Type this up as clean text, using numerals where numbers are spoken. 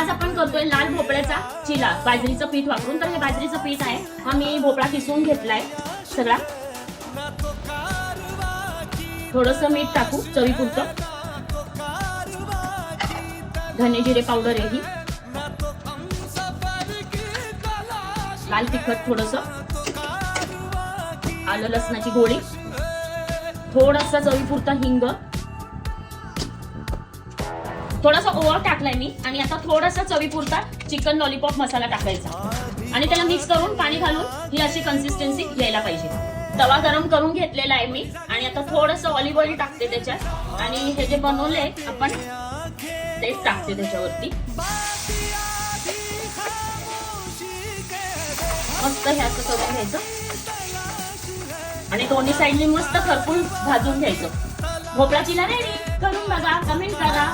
आज आपण करतोय लाल भोपळ्याचा चिला बाजरीचं पीठ वापरून. तर हे बाजरीचं पीठ आहे, हा मी भोपळा किसून घेतलाय सगळा. थोडस मीठ टाकू चवीपुरतं. धने जिरे पावडर आहे ही. लाल तिखट थोडस, आलं लसणाची गोळी, थोडासा चवीपुरता हिंग, थोडासा ओवा टाकलाय मी. आणि आता थोडासा चवीपुरता चिकन लॉलीपॉप मसाला टाकायचा आणि त्याला मिक्स करून पाणी घालून ही अशी कन्सिस्टन्सी यायला पाहिजे. तवा गरम करून घेतलेला आहे मी आणि आता थोडस ऑलिव्ह ऑइल टाकते त्याच्यात आणि हे जे बनवले आपण तेच टाकते त्याच्यावरती. मस्त हे असं करून घ्यायचं आणि दोन्ही साईडनी मस्त खरपून भाजून घ्यायचं. भोपळा चिला रेडी. करून बघा, कमेंट करा.